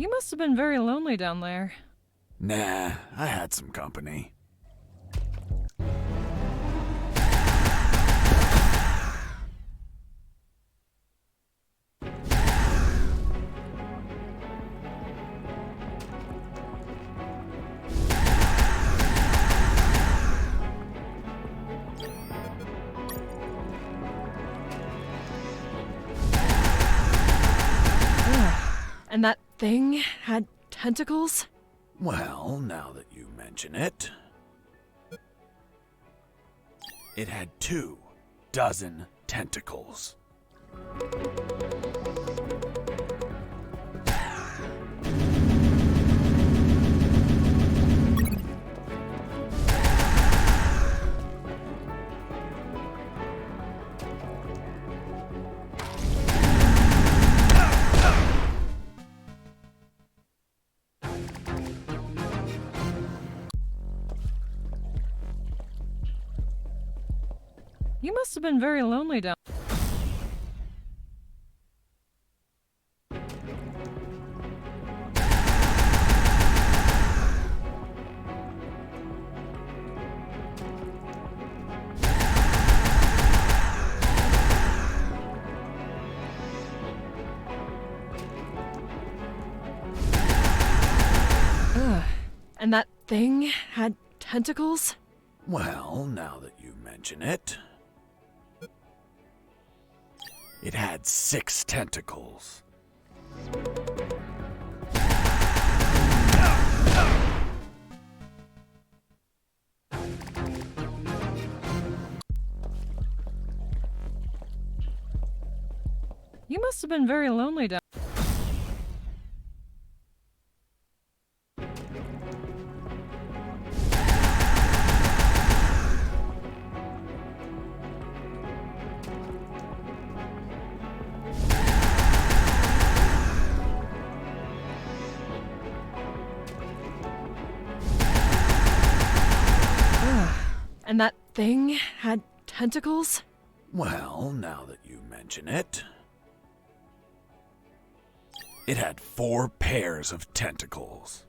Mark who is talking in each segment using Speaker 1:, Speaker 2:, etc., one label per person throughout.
Speaker 1: You must have been very lonely down there.
Speaker 2: Nah, I had some company.
Speaker 1: And that thing had tentacles?
Speaker 2: Well, now that you mention it, it had 24 tentacles.
Speaker 1: You must have been very lonely down there. And that thing had tentacles?
Speaker 2: Well, now that you mention it, it had 6 tentacles.
Speaker 1: You must have been very lonely down there. And that thing had tentacles?
Speaker 2: Well, now that you mention it, it had 4 pairs of tentacles.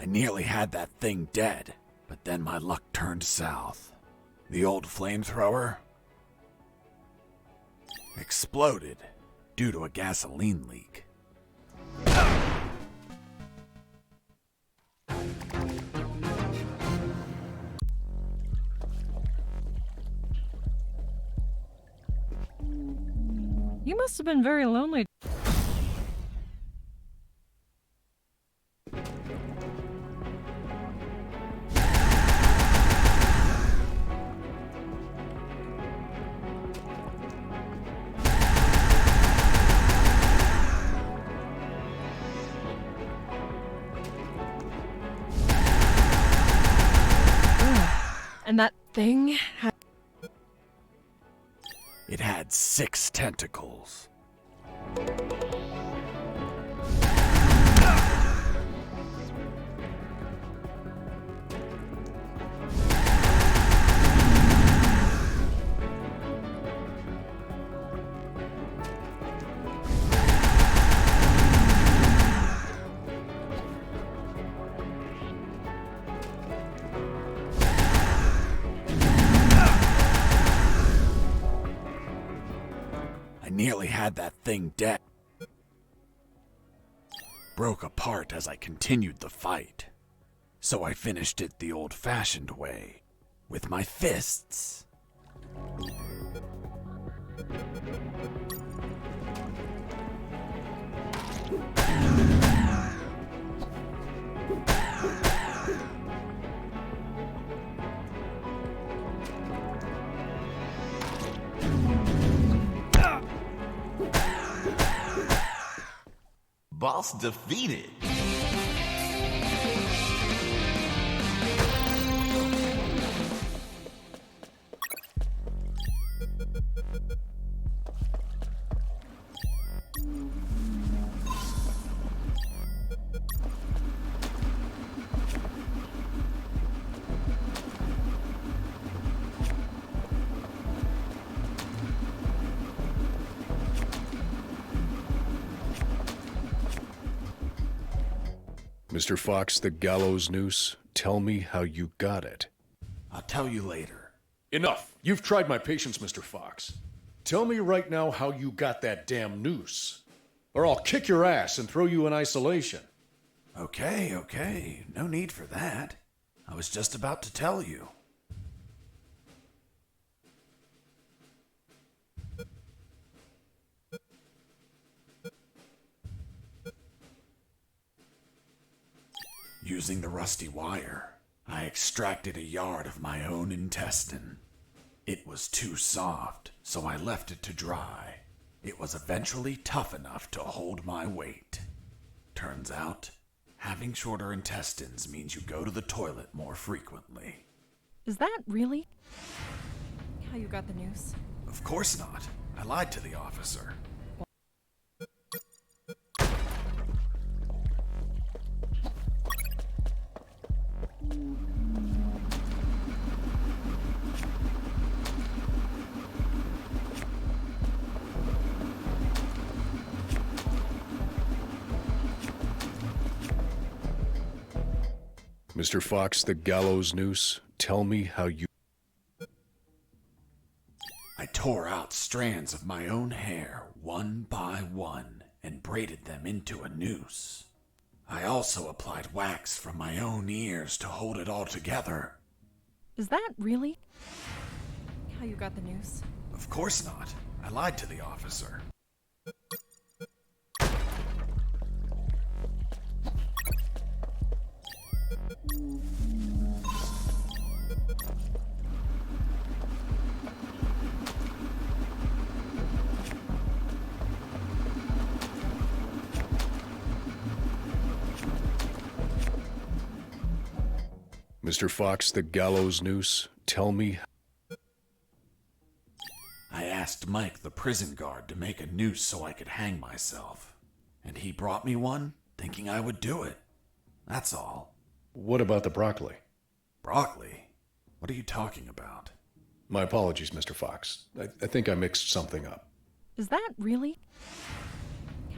Speaker 2: I nearly had that thing dead, but then my luck turned south. The old flamethrower exploded due to a gasoline leak.
Speaker 1: You must have been very lonely. And that thing had...
Speaker 2: It had 6 tentacles. I nearly had that thing dead. Broke apart as I continued the fight. So I finished it the old-fashioned way, with my fists.
Speaker 3: Boss defeated.
Speaker 4: Mr. Fox, the gallows noose, tell me how you got it.
Speaker 2: I'll tell you later.
Speaker 4: Enough! You've tried my patience, Mr. Fox. Tell me right now how you got that damn noose. Or I'll kick your ass and throw you in isolation.
Speaker 2: Okay. No need for that. I was just about to tell you. Using the rusty wire, I extracted a yard of my own intestine. It was too soft, so I left it to dry. It was eventually tough enough to hold my weight. Turns out, having shorter intestines means you go to the toilet more frequently.
Speaker 1: Is that really how you got the noose?
Speaker 2: Of course not. I lied to the officer.
Speaker 4: Mr. Fox, the gallows noose, tell me how you...
Speaker 2: I tore out strands of my own hair one by one and braided them into a noose. I also applied wax from my own ears to hold it all together.
Speaker 1: Is that really how you got the noose?
Speaker 2: Of course not. I lied to the officer.
Speaker 4: Mr. Fox, the gallows noose, tell me...
Speaker 2: I asked Mike, the prison guard, to make a noose so I could hang myself. And he brought me one, thinking I would do it. That's all.
Speaker 4: What about the broccoli?
Speaker 2: Broccoli? What are you talking about?
Speaker 4: My apologies, Mr. Fox. I think I mixed something up.
Speaker 1: Is that really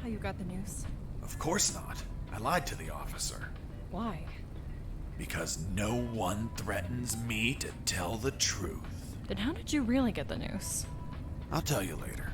Speaker 1: how you got the noose?
Speaker 2: Of course not. I lied to the officer.
Speaker 1: Why?
Speaker 2: Because no one threatens me to tell the truth.
Speaker 1: Then how did you really get the noose?
Speaker 2: I'll tell you later.